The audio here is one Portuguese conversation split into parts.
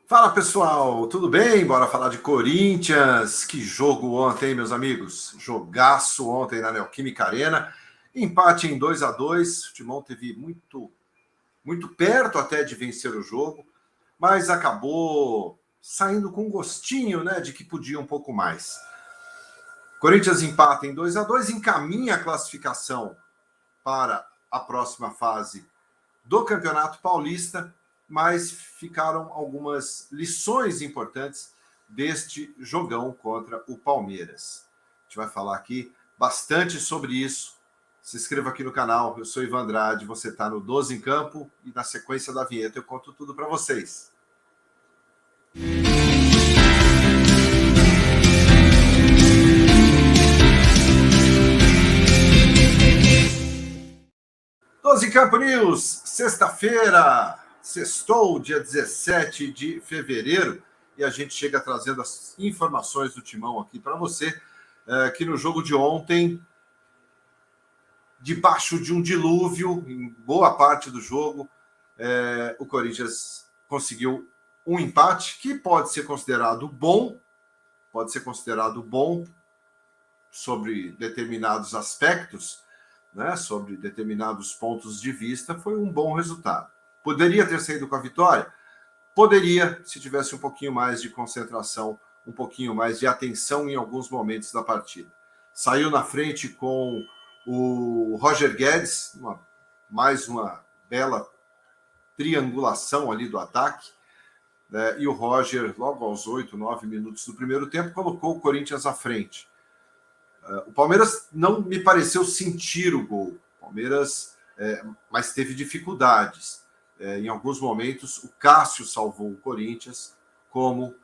Fala pessoal, tudo bem? Bora falar de Corinthians. Que jogo ontem, meus amigos. Jogaço ontem na Neoquímica Arena. Empate em 2-2. O Timão teve muito perto até de vencer o jogo, mas acabou saindo com um gostinho, né, de que podia um pouco mais. Corinthians empata em 2-2, encaminha a classificação para a próxima fase do Campeonato Paulista, mas ficaram algumas lições importantes deste jogão contra o Palmeiras. A gente vai falar aqui bastante sobre isso. Se inscreva aqui no canal, eu sou Ivan Andrade, você está no 12 em Campo e na sequência da vinheta eu conto tudo para vocês. Em Campo News, sexta-feira, sextou, dia 17 de fevereiro, e a gente chega trazendo as informações do Timão aqui para você, que no jogo de ontem, debaixo de um dilúvio, em boa parte do jogo, o Corinthians conseguiu um empate que pode ser considerado bom sobre determinados aspectos, né, sobre determinados pontos de vista, foi um bom resultado. Poderia ter saído com a vitória? Poderia, se tivesse um pouquinho mais de concentração, um pouquinho mais de atenção em alguns momentos da partida. Saiu na frente com o Roger Guedes, mais uma bela triangulação ali do ataque, né, e o Roger, logo aos 8, 9 minutos do primeiro tempo, colocou o Corinthians à frente. O Palmeiras não me pareceu sentir o gol. O Palmeiras, mas teve dificuldades. Em alguns momentos, o Cássio salvou o Corinthians, como,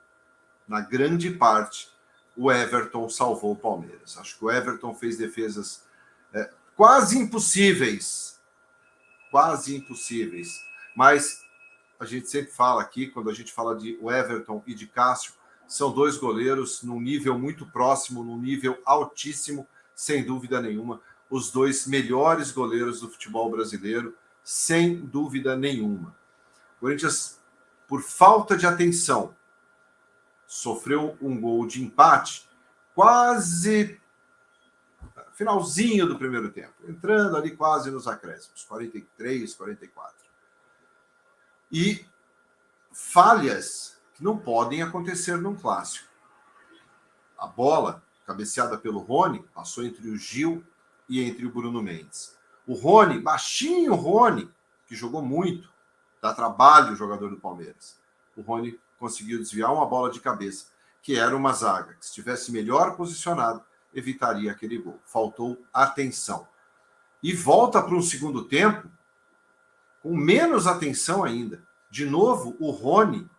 na grande parte, o Everton salvou o Palmeiras. Acho que o Everton fez defesas quase impossíveis. Mas a gente sempre fala aqui, quando a gente fala de Everton e de Cássio, são dois goleiros num nível muito próximo, num nível altíssimo, sem dúvida nenhuma. Os dois melhores goleiros do futebol brasileiro, sem dúvida nenhuma. O Corinthians, por falta de atenção, sofreu um gol de empate quase finalzinho do primeiro tempo, entrando ali quase nos acréscimos, 43, 44. E falhas que não podem acontecer num clássico. A bola, cabeceada pelo Rony, passou entre o Gil e entre o Bruno Mendes. O Rony, baixinho Rony, que jogou muito, dá trabalho o jogador do Palmeiras. O Rony conseguiu desviar uma bola de cabeça, que era uma zaga, que se estivesse melhor posicionado, evitaria aquele gol. Faltou atenção. E volta para um segundo tempo com menos atenção ainda. De novo, o Rony,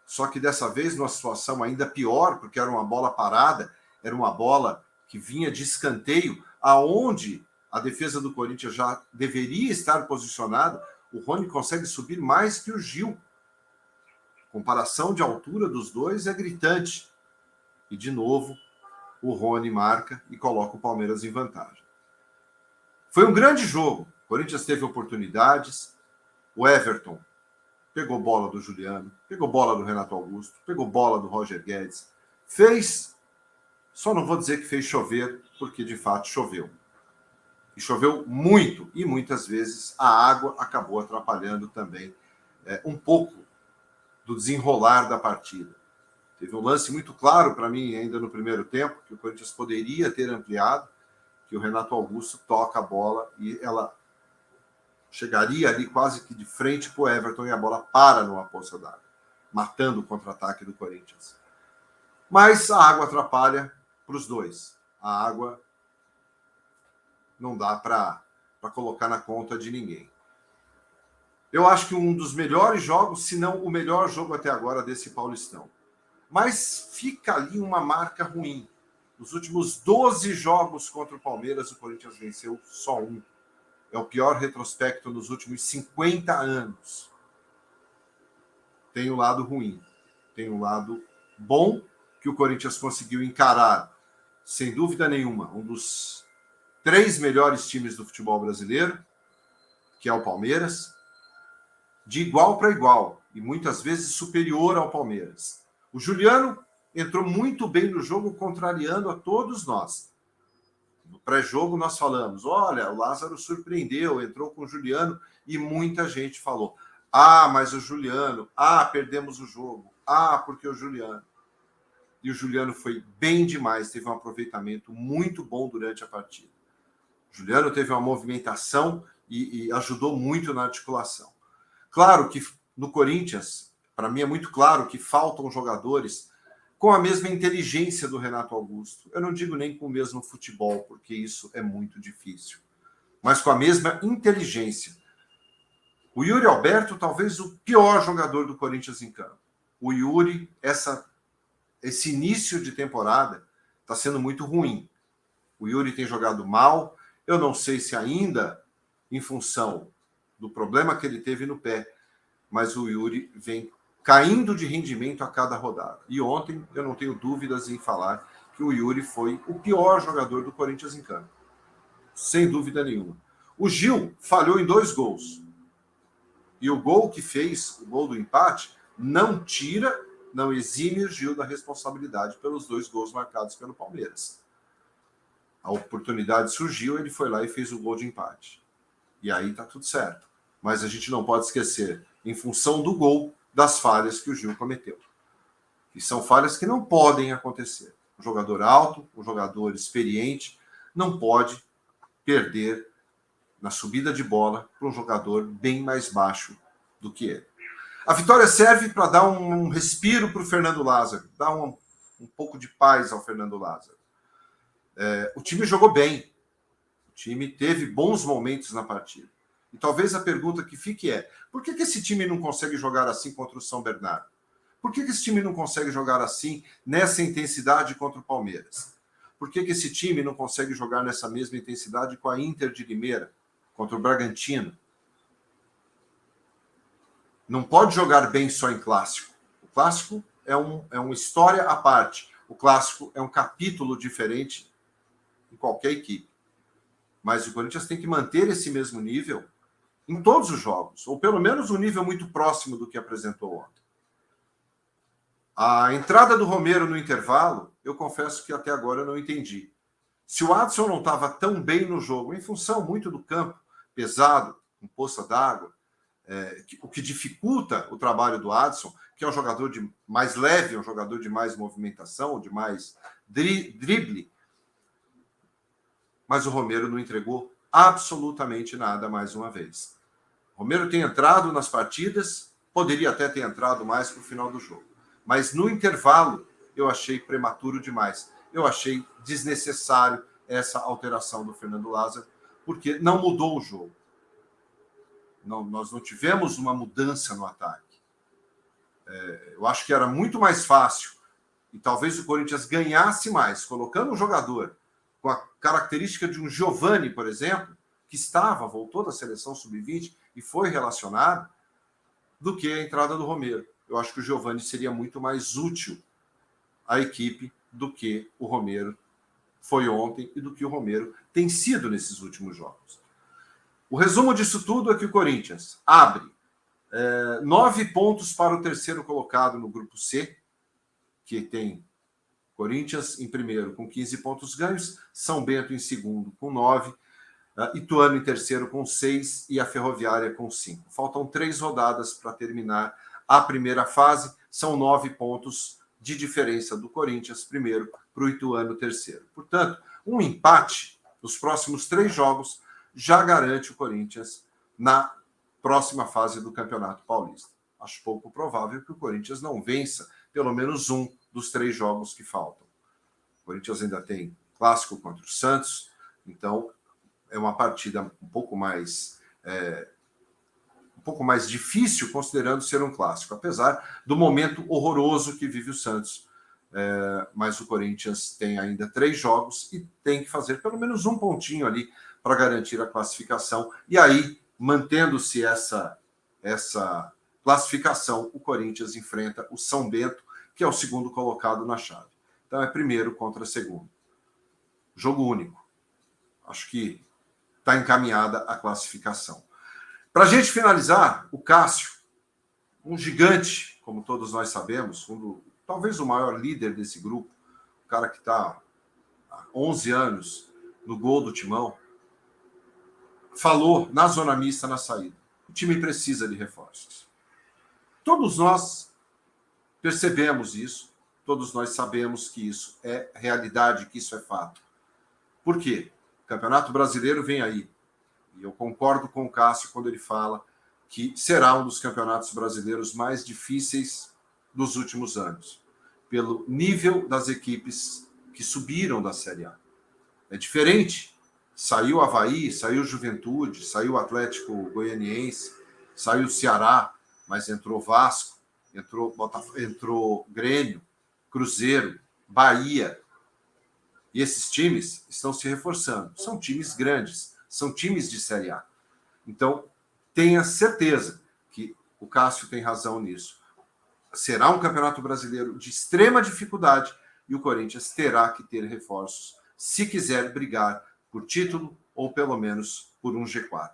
só que dessa vez numa situação ainda pior, porque era uma bola parada, era uma bola que vinha de escanteio, aonde a defesa do Corinthians já deveria estar posicionada. O Rony consegue subir mais que o Gil. A comparação de altura dos dois é gritante. E, de novo, o Rony marca e coloca o Palmeiras em vantagem. Foi um grande jogo. O Corinthians teve oportunidades. O Everton pegou bola do Juliano, pegou bola do Renato Augusto, pegou bola do Roger Guedes. Fez, só não vou dizer que fez chover, porque de fato choveu. E choveu muito, e muitas vezes a água acabou atrapalhando também um pouco do desenrolar da partida. Teve um lance muito claro para mim ainda no primeiro tempo, que o Corinthians poderia ter ampliado, que o Renato Augusto toca a bola e ela chegaria ali quase que de frente para o Everton e a bola para numa poça d'água, matando o contra-ataque do Corinthians. Mas a água atrapalha para os dois. A água não dá para colocar na conta de ninguém. Eu acho que um dos melhores jogos, se não o melhor jogo até agora desse Paulistão. Mas fica ali uma marca ruim. Nos últimos 12 jogos contra o Palmeiras, o Corinthians venceu só um. É o pior retrospecto nos últimos 50 anos. Tem um lado ruim. Tem um lado bom que o Corinthians conseguiu encarar, sem dúvida nenhuma, um dos 3 melhores times do futebol brasileiro, que é o Palmeiras, de igual para igual. e muitas vezes superior ao Palmeiras. O Juliano entrou muito bem no jogo, contrariando a todos nós. No pré-jogo nós falamos, olha, o Lázaro surpreendeu, entrou com o Juliano, e muita gente falou, mas o Juliano, perdemos o jogo, porque o Juliano. E o Juliano foi bem demais, teve um aproveitamento muito bom durante a partida. O Juliano teve uma movimentação e ajudou muito na articulação. Claro que no Corinthians, para mim é muito claro que faltam jogadores com a mesma inteligência do Renato Augusto. Eu não digo nem com o mesmo futebol, porque isso é muito difícil, mas com a mesma inteligência. O Yuri Alberto, talvez o pior jogador do Corinthians em campo. O Yuri, esse início de temporada está sendo muito ruim. O Yuri tem jogado mal. Eu não sei se ainda em função do problema que ele teve no pé, mas o Yuri vem caindo de rendimento a cada rodada. E ontem, eu não tenho dúvidas em falar que o Yuri foi o pior jogador do Corinthians em campo. Sem dúvida nenhuma. O Gil falhou em 2 gols. E o gol que fez, o gol do empate, não exime o Gil da responsabilidade pelos 2 gols marcados pelo Palmeiras. A oportunidade surgiu, ele foi lá e fez o gol de empate. E aí tá tudo certo. Mas a gente não pode esquecer, em função do gol, das falhas que o Gil cometeu. E são falhas que não podem acontecer. Um jogador alto, um jogador experiente, não pode perder na subida de bola para um jogador bem mais baixo do que ele. A vitória serve para dar um respiro para o Fernando Lázaro, dar um pouco de paz ao Fernando Lázaro. O time jogou bem, o time teve bons momentos na partida. E talvez a pergunta que fique é, por que esse time não consegue jogar assim contra o São Bernardo? Por que esse time não consegue jogar assim, nessa intensidade contra o Palmeiras? Por que esse time não consegue jogar nessa mesma intensidade com a Inter de Limeira, contra o Bragantino? Não pode jogar bem só em clássico. O clássico é uma história à parte. O clássico é um capítulo diferente em qualquer equipe. Mas o Corinthians tem que manter esse mesmo nível em todos os jogos, ou pelo menos um nível muito próximo do que apresentou ontem. A entrada do Romero no intervalo, eu confesso que até agora eu não entendi. Se o Adson não estava tão bem no jogo, em função muito do campo pesado, com poça d'água, o que dificulta o trabalho do Adson, que é um jogador mais leve, um jogador de mais movimentação, de mais drible, mas o Romero não entregou absolutamente nada mais uma vez. O Romero tem entrado nas partidas, poderia até ter entrado mais para o final do jogo, mas no intervalo eu achei prematuro demais. Eu achei desnecessário essa alteração do Fernando Lázaro, porque não mudou o jogo. Nós não tivemos uma mudança no ataque. Eu acho que era muito mais fácil, e talvez o Corinthians ganhasse mais, colocando um jogador com a característica de um Giovani, por exemplo, que voltou da seleção sub-20 e foi relacionado, do que a entrada do Romero. Eu acho que o Giovani seria muito mais útil à equipe do que o Romero foi ontem e do que o Romero tem sido nesses últimos jogos. O resumo disso tudo é que o Corinthians abre 9 pontos para o terceiro colocado no grupo C, que tem Corinthians em primeiro com 15 pontos ganhos, São Bento em segundo com 9, Ituano em terceiro com 6 e a Ferroviária com 5. Faltam 3 rodadas para terminar a primeira fase, são 9 pontos de diferença do Corinthians primeiro para o Ituano terceiro. Portanto, um empate nos próximos 3 jogos já garante o Corinthians na próxima fase do Campeonato Paulista. Acho pouco provável que o Corinthians não vença pelo menos um dos 3 jogos que faltam. O Corinthians ainda tem clássico contra o Santos, então é uma partida um pouco mais difícil, considerando ser um clássico, apesar do momento horroroso que vive o Santos. Mas o Corinthians tem ainda 3 jogos e tem que fazer pelo menos um pontinho ali para garantir a classificação. E aí, mantendo-se essa classificação, o Corinthians enfrenta o São Bento, que é o segundo colocado na chave. Então é primeiro contra segundo. Jogo único. Acho que está encaminhada a classificação. Para a gente finalizar, o Cássio um gigante, como todos nós sabemos, talvez o maior líder desse grupo, o cara que está há 11 anos no gol do Timão, falou na zona mista, na saída: o time precisa de reforços. Todos nós percebemos isso, todos nós sabemos que isso é realidade, que isso é fato. Por quê? O Campeonato Brasileiro vem aí. E eu concordo com o Cássio quando ele fala que será um dos campeonatos brasileiros mais difíceis dos últimos anos, pelo nível das equipes que subiram da Série A. É diferente. Saiu o Avaí, saiu o Juventude, saiu o Atlético Goianiense, saiu o Ceará, mas entrou Vasco, entrou Grêmio, Cruzeiro, Bahia. E esses times estão se reforçando. São times grandes, são times de Série A. Então, tenha certeza que o Cássio tem razão nisso. Será um campeonato brasileiro de extrema dificuldade e o Corinthians terá que ter reforços se quiser brigar por título ou pelo menos por um G4.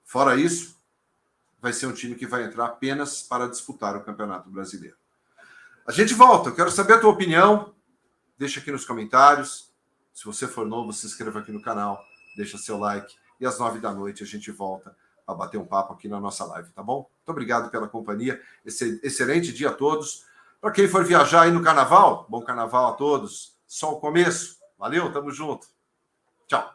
Fora isso, vai ser um time que vai entrar apenas para disputar o Campeonato Brasileiro. A gente volta, eu quero saber a tua opinião. Deixa aqui nos comentários. Se você for novo, se inscreva aqui no canal, deixa seu like. E às 9 da noite a gente volta a bater um papo aqui na nossa live, tá bom? Muito obrigado pela companhia. Excelente dia a todos. Para quem for viajar aí no carnaval, bom carnaval a todos. Só o começo. Valeu, tamo junto. Tchau.